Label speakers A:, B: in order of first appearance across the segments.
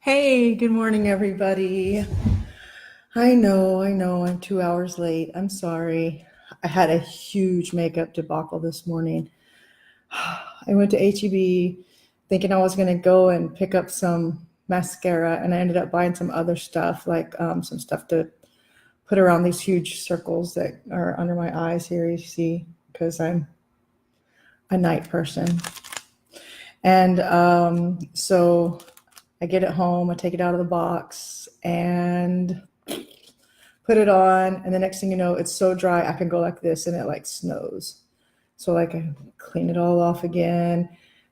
A: Hey, good morning, everybody. I know, I'm 2 hours late. I'm sorry. I had a huge makeup debacle this morning. I went to HEB thinking I was going to go and pick up some mascara, and I ended up buying some other stuff, like some stuff to put around these huge circles that are under my eyes here, you see, because I'm a night person. And so I get it home, I take it out of the box, and put it on, and the next thing you know, it's so dry I can go like this and it like snows. So like I clean it all off again,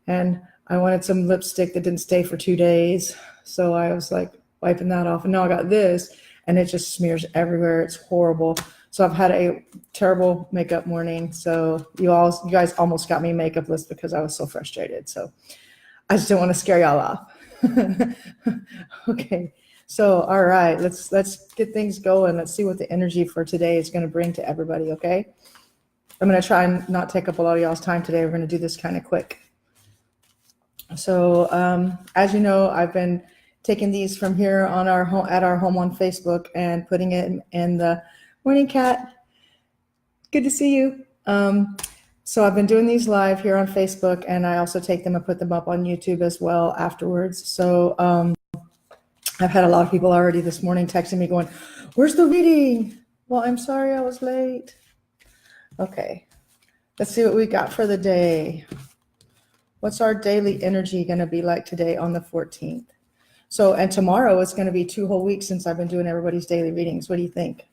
A: and I wanted some lipstick that didn't stay for 2 days, so I was like wiping that off, and now I got this, and it just smears everywhere. It's horrible. So I've had a terrible makeup morning. So you guys almost got me makeupless because I was so frustrated. So I just don't want to scare y'all off. Okay. So, all right, let's get things going. Let's see what the energy for today is going to bring to everybody, okay? I'm going to try and not take up a lot of y'all's time today. We're going to do this kind of quick. So, as you know, I've been taking these from here on our home at our home on Facebook and putting it in the morning cat. Good to see you. So I've been doing these live here on Facebook, and I also take them and put them up on YouTube as well afterwards. So I've had a lot of people already this morning texting me going, "Where's the reading?" Well, I'm sorry I was late. Okay, let's see what we got for the day. What's our daily energy going to be like today on the 14th? So, and tomorrow it's going to be 2 whole weeks since I've been doing everybody's daily readings. What do you think?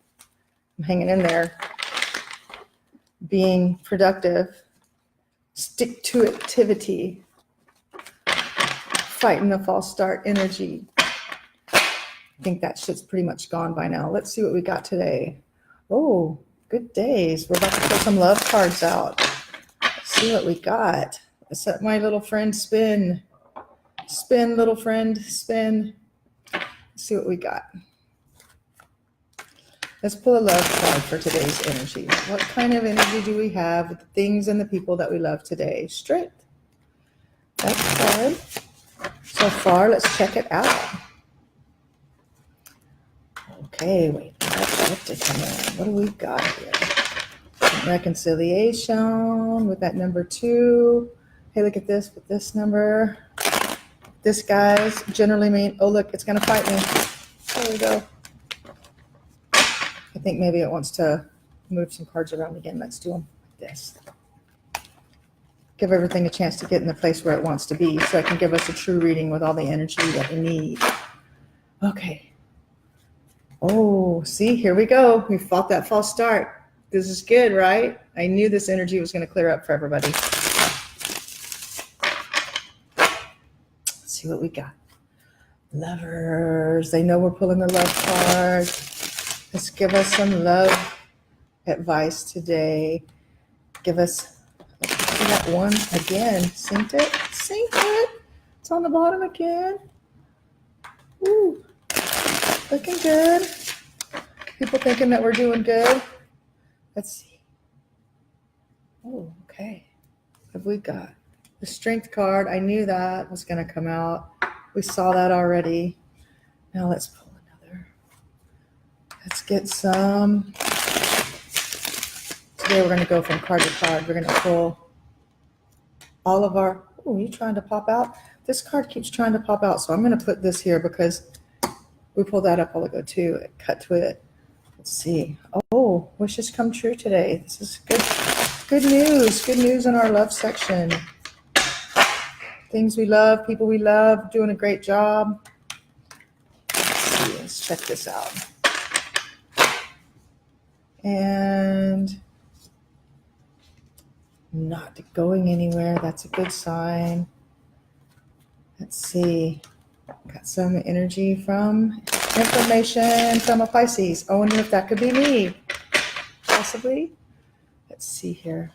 A: I'm hanging in there, being productive, stick to activity, fighting the false start energy. I think that shit's pretty much gone by now. Let's see what we got today. Oh, good days. We're about to pull some love cards out. Let's see what we got. Let's let my little friend spin. Spin, little friend, spin. Let's see what we got. Let's pull a love card for today's energy. What kind of energy do we have with the things and the people that we love today? Strength. That's good. So far, let's check it out. Okay, wait, that's to come in. What do we got here? Reconciliation with that number 2. Hey, look at this with this number. This guy's generally mean, oh, look, it's going to fight me. There we go. I think maybe it wants to move some cards around again. Let's do them like this. Give everything a chance to get in the place where it wants to be so it can give us a true reading with all the energy that we need. Okay. Oh, see, here we go. We fought that false start. This is good, right? I knew this energy was going to clear up for everybody. Let's see what we got. Lovers. They know we're pulling the love card. Let's give us some love advice today. Give us that one again. Synced it. Synced it. It's on the bottom again. Ooh. Looking good. People thinking that we're doing good. Let's see. Oh, okay. What have we got? The strength card. I knew that was going to come out. We saw that already. Now let's pull another. Let's get some. Today we're going to go from card to card. We're going to pull all of our. Oh, are you trying to pop out? This card keeps trying to pop out. So I'm going to put this here because we pulled that up while ago too. It cut to it. Let's see. Oh, wishes come true today. This is good. Good news. Good news in our love section. Things we love, people we love, doing a great job. Let's see. Let's check this out. And not going anywhere. That's a good sign. Let's see. Got some energy from information from a Pisces. I wonder if that could be me. Possibly. Let's see here.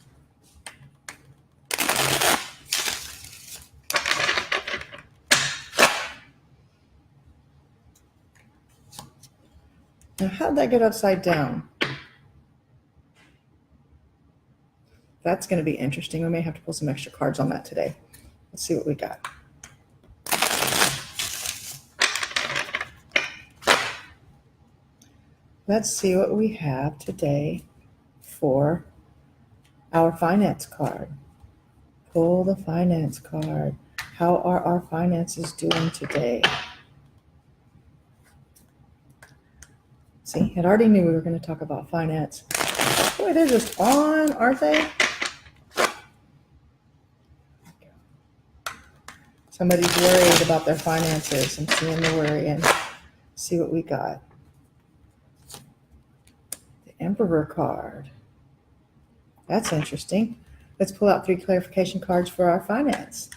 A: Now, how'd that get upside down? That's going to be interesting. We may have to pull some extra cards on that today. Let's see what we got. Let's see what we have today for our finance card. Pull the finance card. How are our finances doing today? See, I already knew we were going to talk about finance. Boy, they're just on, aren't they? Somebody's worried about their finances. I'm seeing the worry and see what we got. The Emperor card. That's interesting. Let's pull out 3 clarification cards for our finance.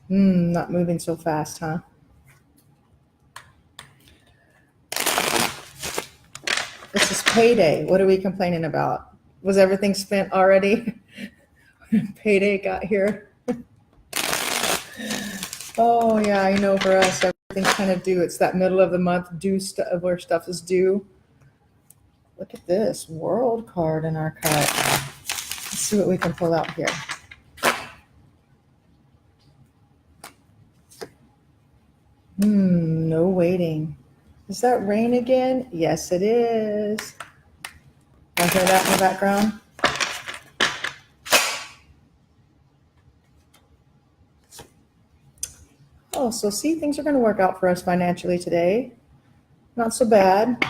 A: Not moving so fast, huh? This is payday. What are we complaining about? Was everything spent already? Payday got here. Oh yeah, I know for us, everything's kind of due. It's that middle of the month due stuff where stuff is due. Look at this World card in our cut. Let's see what we can pull out here. No waiting. Is that rain again? Yes, it is. I hear that in the background. Oh, so see, things are going to work out for us financially today. Not so bad.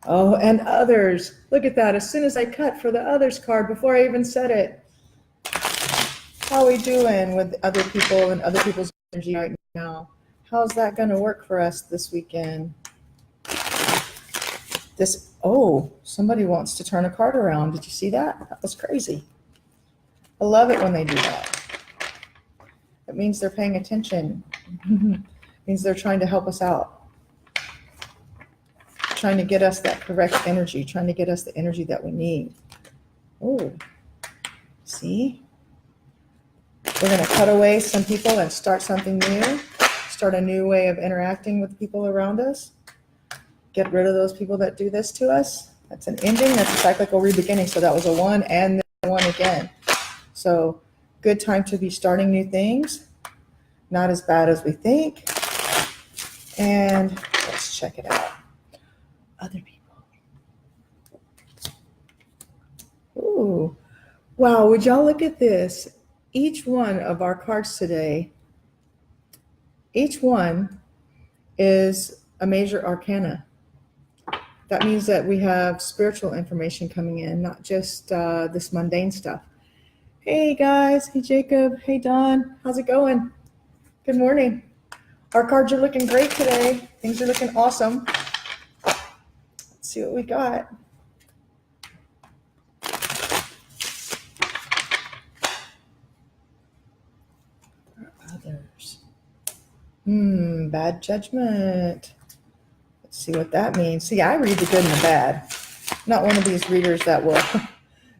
A: Oh, and others. Look at that. As soon as I cut for the others card, before I even said it. How are we doing with other people and other people's energy right now? How's that going to work for us this weekend? Somebody wants to turn a card around. Did you see that? That was crazy. I love it when they do that. It means they're paying attention. It means they're trying to help us out. Trying to get us that correct energy, trying to get us the energy that we need. Oh, see? We're going to cut away some people and start something new. Start a new way of interacting with people around us. Get rid of those people that do this to us. That's an ending. That's a cyclical re-beginning. So that was a 1 and then 1 again. So good time to be starting new things. Not as bad as we think. And let's check it out. Other people. Ooh. Wow, would y'all look at this? Each one of our cards today, each one is a major arcana. That means that we have spiritual information coming in, not just this mundane stuff. Hey guys, hey Jacob, hey Don, how's it going? Good morning. Our cards are looking great today. Things are looking awesome. Let's see what we got. Others. Bad judgment. Let's see what that means. See, I read the good and the bad. I'm not one of these readers that will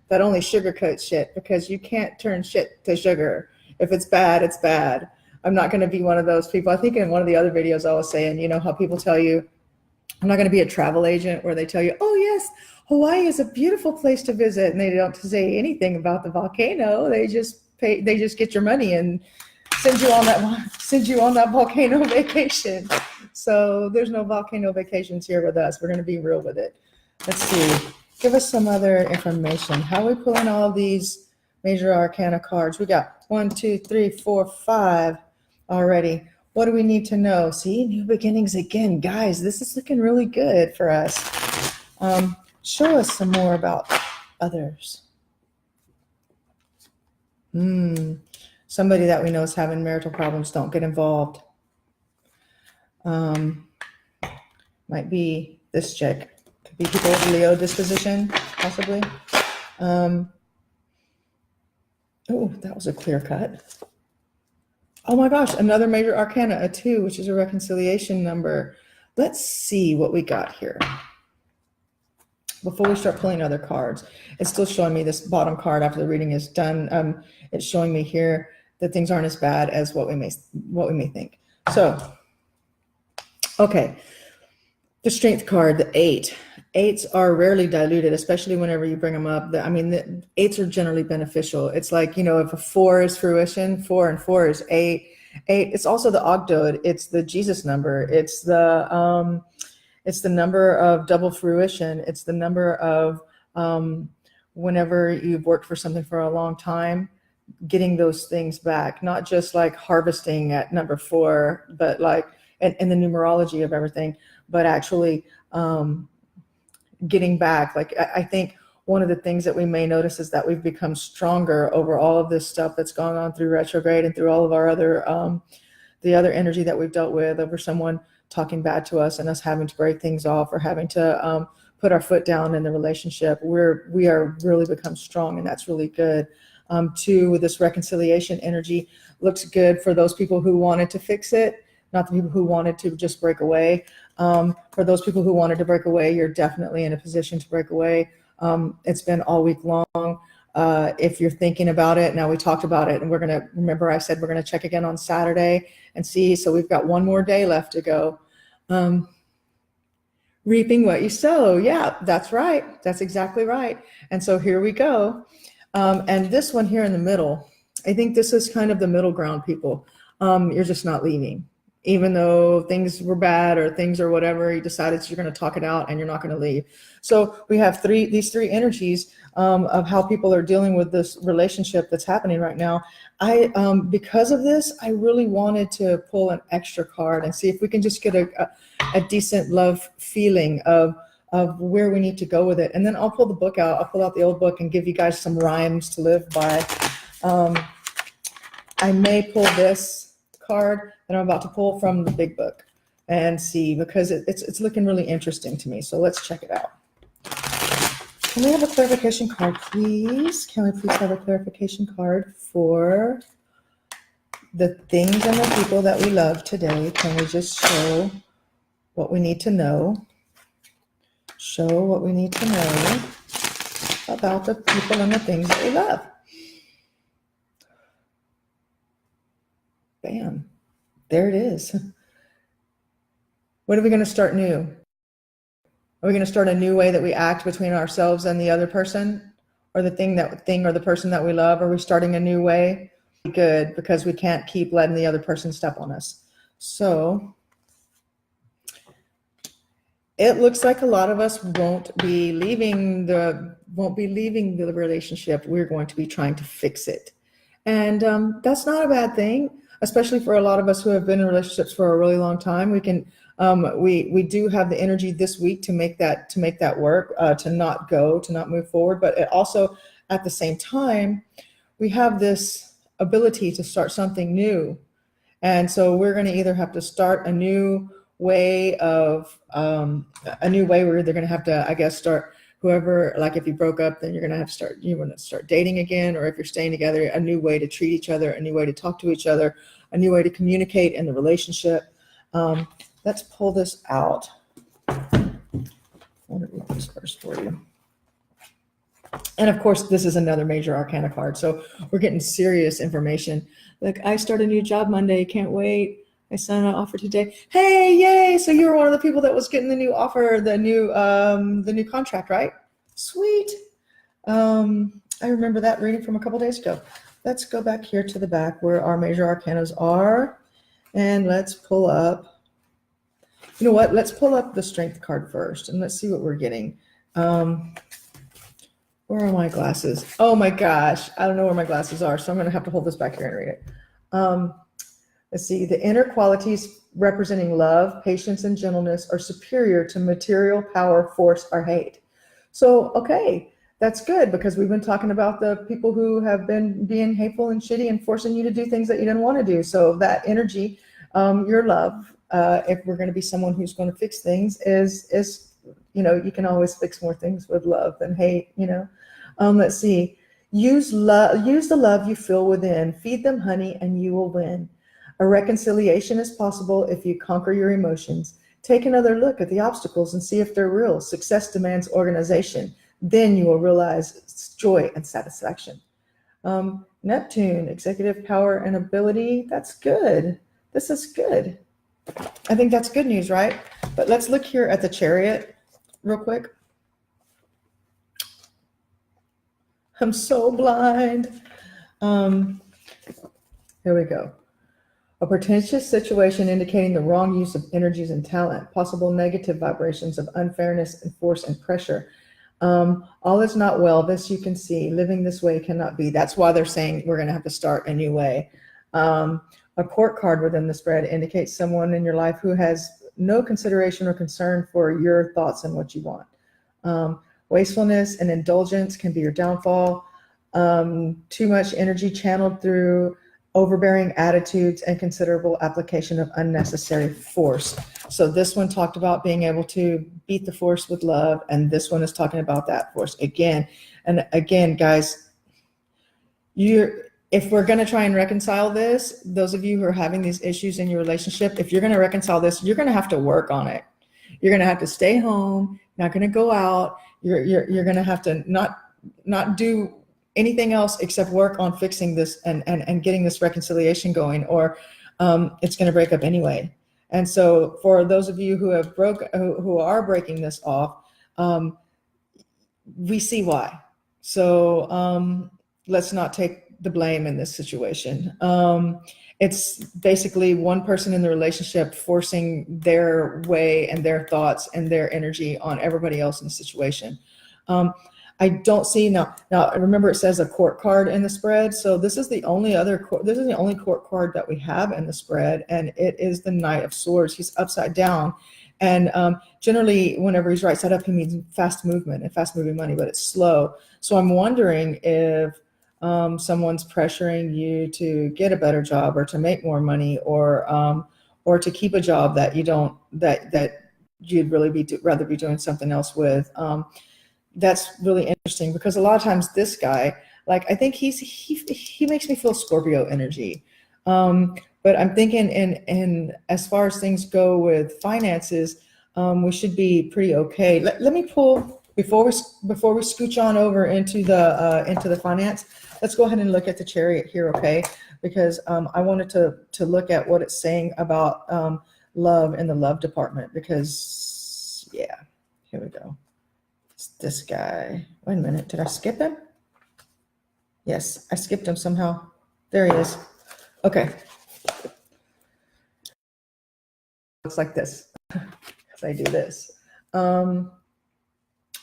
A: that only sugarcoat shit, because you can't turn shit to sugar. If it's bad, it's bad. I'm not going to be one of those people. I think in one of the other videos I was saying, you know how people tell you, I'm not going to be a travel agent where they tell you, oh yes, Hawaii is a beautiful place to visit, and they don't say anything about the volcano. They just get your money and send you on that volcano vacation. So there's no volcano vacations here with us. We're going to be real with it. Let's see. Give us some other information. How are we pulling all these major arcana cards? We got 1, 2, 3, 4, 5 already. What do we need to know? See, new beginnings again. Guys, this is looking really good for us. Show us some more about others. Somebody that we know is having marital problems. Don't get involved. Might be this chick. Could be people with Leo disposition, possibly. Oh, that was a clear cut. Oh my gosh, another major arcana, a 2, which is a reconciliation number. Let's see what we got here. Before we start pulling other cards, it's still showing me this bottom card after the reading is done. It's showing me here that things aren't as bad as what we may think. So, okay, the strength card, the 8. Eights are rarely diluted, especially whenever you bring them up. I mean, the eights are generally beneficial. It's like, you know, if a four is fruition, four and four is eight. Eight, it's also the Ogdod. It's the Jesus number. It's the number of double fruition. It's the number of whenever you've worked for something for a long time, getting those things back, not just like harvesting at number four, but like in the numerology of everything, but actually getting back. Like I think one of the things that we may notice is that we've become stronger over all of this stuff that's gone on through retrograde and through all of our other the other energy that we've dealt with, over someone talking bad to us and us having to break things off or having to put our foot down in the relationship. We are really become strong, and that's really good. Two, this reconciliation energy looks good for those people who wanted to fix it, not the people who wanted to just break away. For those people who wanted to break away, you're definitely in a position to break away. It's been all week long. If you're thinking about it, now we talked about it, and we're going to, remember I said we're going to check again on Saturday and see. So we've got one more day left to go. Reaping what you sow. Yeah, that's right. That's exactly right. And so here we go. And this one here in the middle, I think this is kind of the middle ground, people. You're just not leaving. Even though things were bad or things or whatever, you decided you're going to talk it out and you're not going to leave. So we have these three energies of how people are dealing with this relationship that's happening right now. Because of this, I really wanted to pull an extra card and see if we can just get a decent love feeling of where we need to go with it. And then I'll pull the book out. I'll pull out the old book and give you guys some rhymes to live by. I may pull this card that I'm about to pull from the big book and see, because it's looking really interesting to me. So let's check it out. Can we have a clarification card, please? Can we please have a clarification card for the things and the people that we love today? Can we just show what we need to know? Show what we need to know about the people and the things that we love. Bam. There it is. What are we going to start new? Are we going to start a new way that we act between ourselves and the other person, or the thing or the person that we love? Are we starting a new way? Good, because we can't keep letting the other person step on us. So it looks like a lot of us won't be leaving the relationship. We're going to be trying to fix it. And that's not a bad thing, especially for a lot of us who have been in relationships for a really long time. We can we do have the energy this week to make that work, to not move forward. But it also, at the same time, we have this ability to start something new. And so we're going to either have to start a new way we're either going to have to, I guess, start, whoever, like if you broke up, then you're going to have to start dating again, or if you're staying together, a new way to treat each other, a new way to talk to each other, a new way to communicate in the relationship. Let's pull this out. I want to read this first for you. And of course, this is another major arcana card. So we're getting serious information. Like, I start a new job Monday. Can't wait. I signed an offer today. Hey, yay. So you were one of the people that was getting the new offer, the new contract, right? Sweet. I remember that reading from a couple days ago. Let's go back here to the back where our major arcanas are. And let's pull up. You know what? Let's pull up the strength card first, and let's see what we're getting. Where are my glasses? Oh my gosh, I don't know where my glasses are, so I'm going to have to hold this back here and read it. Let's see. The inner qualities representing love, patience, and gentleness are superior to material power, force, or hate. So, okay, that's good, because we've been talking about the people who have been being hateful and shitty and forcing you to do things that you didn't want to do. So that energy, your love, if we're going to be someone who's going to fix things, is you can always fix more things with love than hate. Let's see. Use the love you feel within. Feed them honey, and you will win. A reconciliation is possible if you conquer your emotions. Take another look at the obstacles and see if they're real. Success demands organization. Then you will realize joy and satisfaction. Neptune, executive power and ability. That's good. This is good. I think that's good news, right? But let's look here at the Chariot real quick. I'm so blind. Um, Here we go. A pretentious situation indicating the wrong use of energies and talent, possible negative vibrations of unfairness and force and pressure. All is not well. This you can see. Living this way cannot be. That's why they're saying we're going to have to start a new way. A court card within the spread indicates someone in your life who has no consideration or concern for your thoughts and what you want. Wastefulness and indulgence can be your downfall. Too much energy channeled through overbearing attitudes and considerable application of unnecessary force. So this one talked about being able to beat the force with love, and this one is talking about that force again. And again, guys, if we're going to try and reconcile this, those of you who are having these issues in your relationship, if you're going to reconcile this, you're going to have to work on it. You're going to have to stay home, not going to go out. You're going to have to not do anything else except work on fixing this and getting this reconciliation going, or it's going to break up anyway. And so for those of you who are breaking this off, we see why. So let's not take the blame in this situation. It's basically one person in the relationship forcing their way and their thoughts and their energy on everybody else in the situation. I don't see now. Remember, it says a court card in the spread. So this is the only court card that we have in the spread, and it is the Knight of Swords. He's upside down, and generally, whenever he's right side up, he means fast movement and fast moving money, but it's slow. So I'm wondering if someone's pressuring you to get a better job or to make more money, or to keep a job that you don't that you'd really rather be doing something else with. That's really interesting, because a lot of times this guy, like, I think he makes me feel Scorpio energy. But I'm thinking in as far as things go with finances, we should be pretty okay. Let me pull before we scooch on over into the finance. Let's go ahead and look at the Chariot here, okay? Because I wanted to look at what it's saying about love in the love department, because yeah, here we go. This guy. Wait a minute. Did I skip him? Yes, I skipped him somehow. There he is. Okay. Looks like this. As I do this. All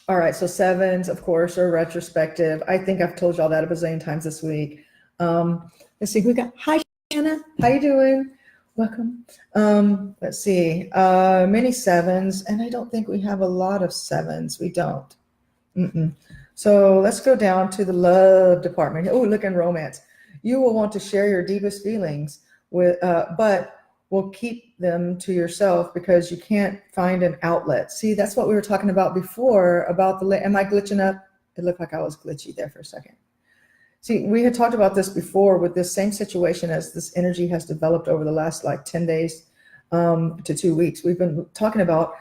A: right. So sevens, of course, are retrospective. I think I've told y'all that a bazillion times this week. Let's see who we got. Hi, Shanna. How you doing? Welcome. Let's see. Many sevens, and I don't think we have a lot of sevens. We don't. So let's go down to the love department. Oh, look, in romance. You will want to share your deepest feelings with, but will keep them to yourself because you can't find an outlet. See, that's what we were talking about before about am I glitching up? It looked like I was glitchy there for a second. See, we had talked about this before with this same situation as this energy has developed over the last like 10 days to 2 weeks. We've been talking about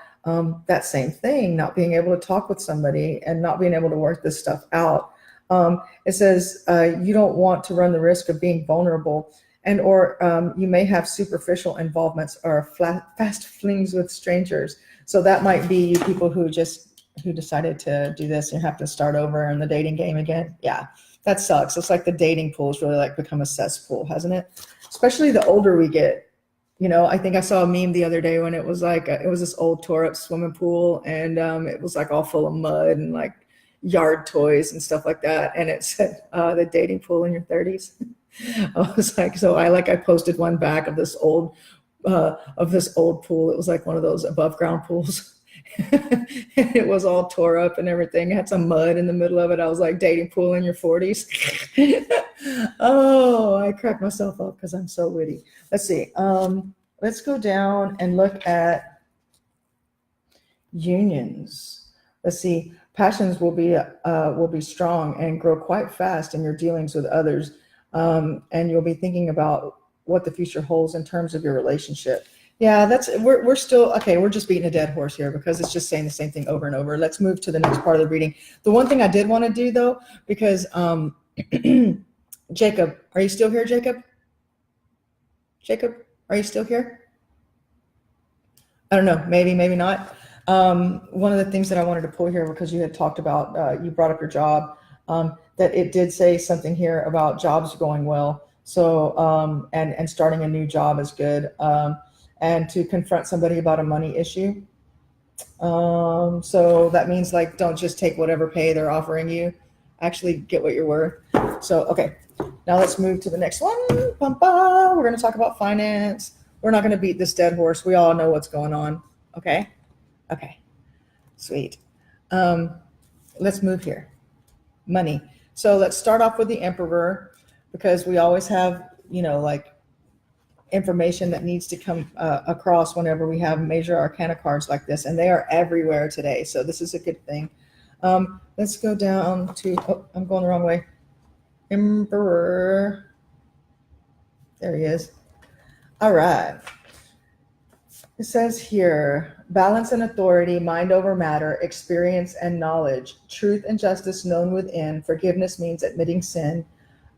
A: that same thing, not being able to talk with somebody and not being able to work this stuff out. It says you don't want to run the risk of being vulnerable, and or you may have superficial involvements or fast flings with strangers. So that might be you people who decided to do this and have to start over in the dating game again. Yeah, that sucks. It's like the dating pool has really like become a cesspool, hasn't it? Especially the older we get. You know, I think I saw a meme the other day when it was like, it was this old tore up swimming pool, and it was like all full of mud and like yard toys and stuff like that. And it said the dating pool in your 30s. I was like, I posted one back of this old pool. It was like one of those above ground pools. It was all tore up and everything. It had some mud in the middle of it. I was like, dating pool in your 40s. Oh, I cracked myself up because I'm so witty. Let's see. Let's go down and look at unions. Let's see. Passions will be strong and grow quite fast in your dealings with others, and you'll be thinking about what the future holds in terms of your relationship. Yeah, we're still okay. We're just beating a dead horse here because it's just saying the same thing over and over. Let's move to the next part of the reading. The one thing I did want to do though, because Jacob, are you still here, Jacob? Jacob, are you still here? I don't know, maybe not. One of the things that I wanted to pull here, because you had talked about, you brought up your job. that it did say something here about jobs going well. So, and starting a new job is good. And to confront somebody about a money issue. So that means like, don't just take whatever pay they're offering you, actually get what you're worth. So, okay, now let's move to the next one. Bum, bum. We're going to talk about finance. We're not going to beat this dead horse. We all know what's going on. Okay. Okay. Sweet. Let's move here. Money. So let's start off with the Emperor, because we always have, like information that needs to come across whenever we have major arcana cards like this, and they are everywhere today. So this is a good thing. Let's go down to, oh, I'm going the wrong way. Emperor. There he is. All right. It says here, balance and authority, mind over matter, experience and knowledge, truth and justice known within. Forgiveness means admitting sin.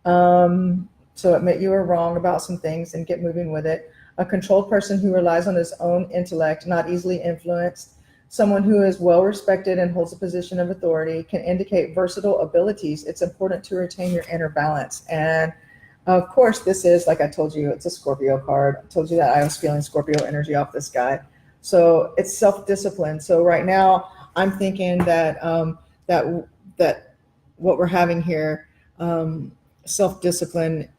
A: So admit you are wrong about some things and get moving with it. A controlled person who relies on his own intellect, not easily influenced. Someone who is well respected and holds a position of authority, can indicate versatile abilities. It's important to retain your inner balance. And of course, this is, like I told you, it's a Scorpio card. I told you that I was feeling Scorpio energy off this guy. So it's self-discipline. So right now, I'm thinking that that what we're having here, self-discipline,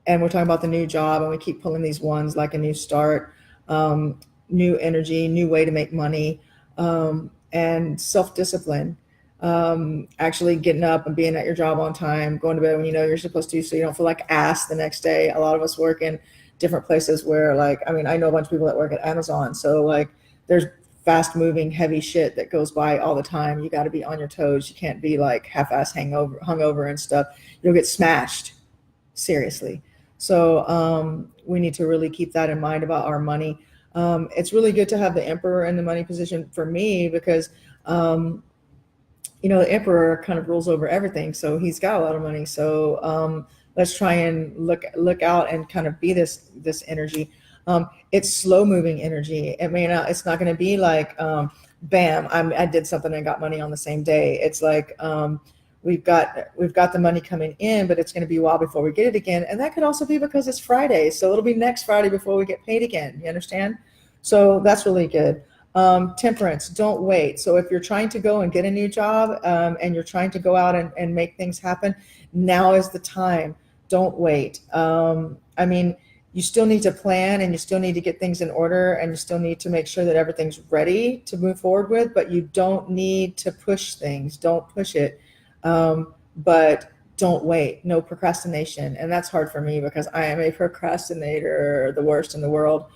A: and we're talking about the new job, and we keep pulling these ones like a new start, new energy, new way to make money, and self-discipline. Actually getting up and being at your job on time, going to bed when you know you're supposed to, so you don't feel like ass the next day. A lot of us work in different places where, like, I mean, I know a bunch of people that work at Amazon, so like there's fast moving heavy shit that goes by all the time. You got to be on your toes. You can't be like half-ass hungover and stuff. You'll get smashed, seriously. So we need to really keep that in mind about our money. It's really good to have the Emperor in the money position for me, because the Emperor kind of rules over everything, so he's got a lot of money. So let's try and look out and kind of be this energy. It's slow moving energy. It's not going to be like bam, I did something and got money on the same day. It's like we've got the money coming in, but it's going to be a while before we get it again. And that could also be because it's Friday, so it'll be next Friday before we get paid again. You understand? So that's really good. Temperance, don't wait. So if you're trying to go and get a new job, and you're trying to go out and make things happen, now is the time. Don't wait. You still need to plan, and you still need to get things in order, and you still need to make sure that everything's ready to move forward with, but you don't need to push things. Don't push it. But don't wait. No procrastination. And that's hard for me because I am a procrastinator, the worst in the world.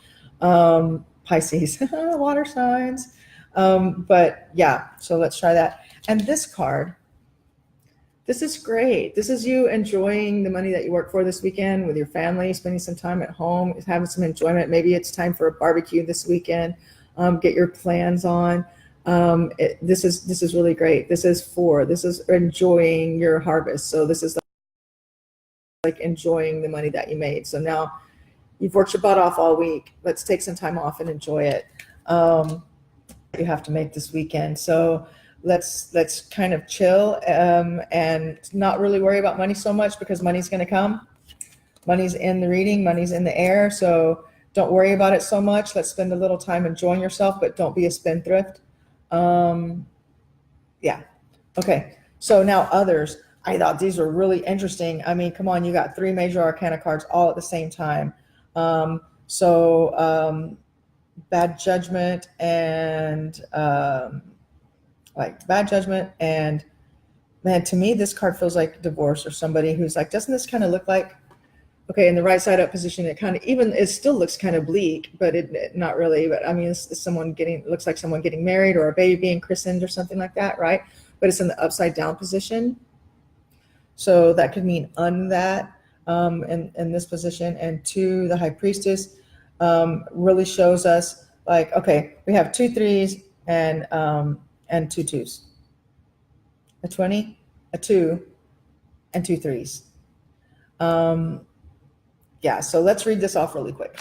A: Pisces, water signs. But yeah, so let's try that. And this card, this is great. This is you enjoying the money that you work for this weekend with your family, spending some time at home, having some enjoyment. Maybe it's time for a barbecue this weekend. Get your plans on. This is really great. This is enjoying your harvest. So this is like enjoying the money that you made. So now you've worked your butt off all week. Let's take some time off and enjoy it. You have to make this weekend. So let's kind of chill, and not really worry about money so much, because money's going to come. Money's in the reading, money's in the air. So don't worry about it so much. Let's spend a little time enjoying yourself, but don't be a spendthrift. Yeah. Okay. So now others. I thought these were really interesting. I mean, come on, you got 3 major arcana cards all at the same time. Bad judgment and man, to me, this card feels like divorce, or somebody who's like, doesn't this kind of look like, okay, in the right side up position, it still looks kind of bleak, but it not really. But I mean, it's looks like someone getting married, or a baby being christened or something like that, right? But it's in the upside down position. So that could mean that in this position. And 2, the High Priestess really shows us like, okay, we have 2 3s and 2 2s, a 20, a 2, and 2 3s. Yeah, so let's read this off really quick.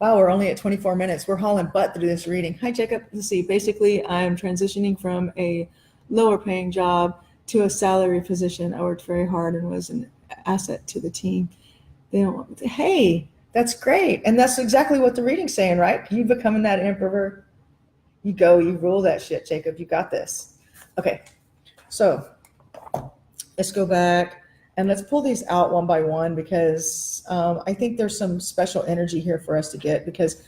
A: Wow, we're only at 24 minutes. We're hauling butt through this reading. Hi, Jacob. Let's see. Basically, I'm transitioning from a lower paying job to a salary position. I worked very hard and was an asset to the team. They don't, hey, that's great. And that's exactly what the reading's saying, right? You becoming that emperor. You go, you rule that shit, Jacob. You got this. Okay, so let's go back and let's pull these out one by one, because I think there's some special energy here for us to get, because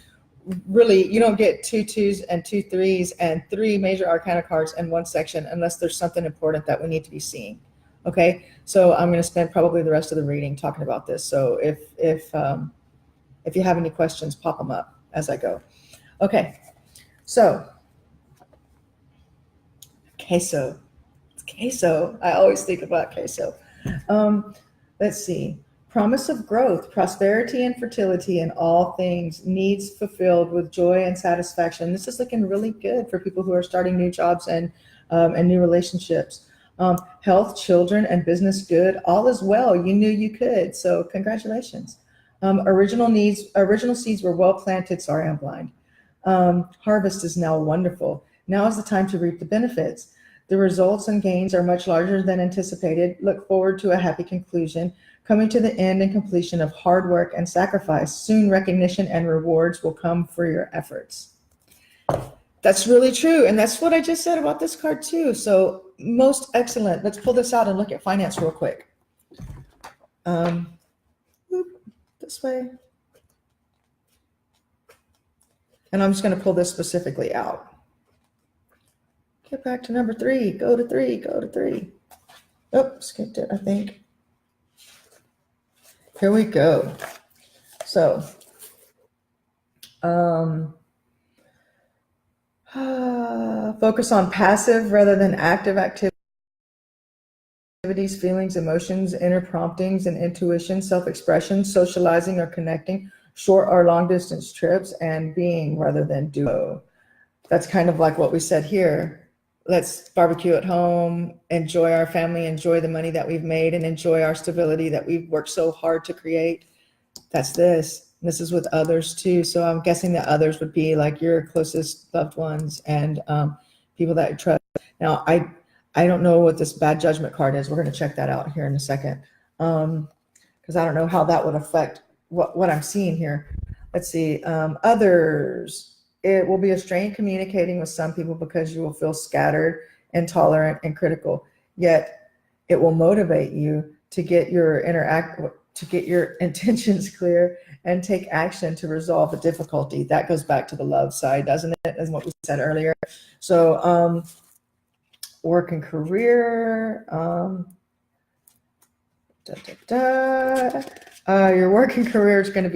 A: really you don't get 2 2s and 2 3s and 3 major arcana cards in one section unless there's something important that we need to be seeing. Okay, so I'm going to spend probably the rest of the reading talking about this. So if you have any questions, pop them up as I go. Okay, so queso. Queso. I always think about queso. Let's see. Promise of growth, prosperity, and fertility in all things, needs fulfilled with joy and satisfaction. This is looking really good for people who are starting new jobs and new relationships. Health, children, and business good. All is well. You knew you could. So congratulations. Original seeds were well planted. Sorry, I'm blind. Harvest is now wonderful. Now is the time to reap the benefits. The results and gains are much larger than anticipated. Look forward to a happy conclusion. Coming to the end and completion of hard work and sacrifice. Soon recognition and rewards will come for your efforts. That's really true. And that's what I just said about this card too. So most excellent. Let's pull this out and look at finance real quick. This way. And I'm just going to pull this specifically out. Get back to number 3. Go to 3. Go to 3. Oh, skipped it, I think. Here we go. So, focus on passive rather than active activities, feelings, emotions, inner promptings, and intuition, self-expression, socializing or connecting, short or long distance trips, and being rather than doing. That's kind of like what we said here. Let's barbecue at home, enjoy our family, enjoy the money that we've made, and enjoy our stability that we've worked so hard to create. That's this. This is with others too. So I'm guessing that others would be like your closest loved ones and people that you trust. Now, I don't know what this bad judgment card is. We're going to check that out here in a second, because I don't know how that would affect what I'm seeing here. Let's see. Others. It will be a strain communicating with some people because you will feel scattered, intolerant, and critical. Yet it will motivate you to get your intentions clear and take action to resolve the difficulty. That goes back to the love side, doesn't it? As what we said earlier. So work and career. Your work and career is going to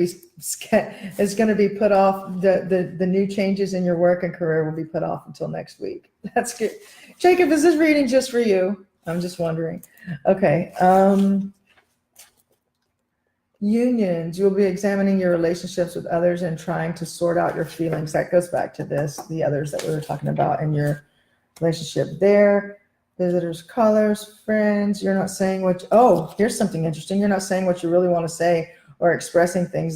A: be put off. The new changes in your work and career will be put off until next week. That's good. Jacob, is this reading just for you? I'm just wondering. Okay. Unions. You'll be examining your relationships with others and trying to sort out your feelings. That goes back to the others that we were talking about in your relationship there. Visitors, callers, friends. You're not saying here's something interesting. You're not saying what you really want to say or expressing things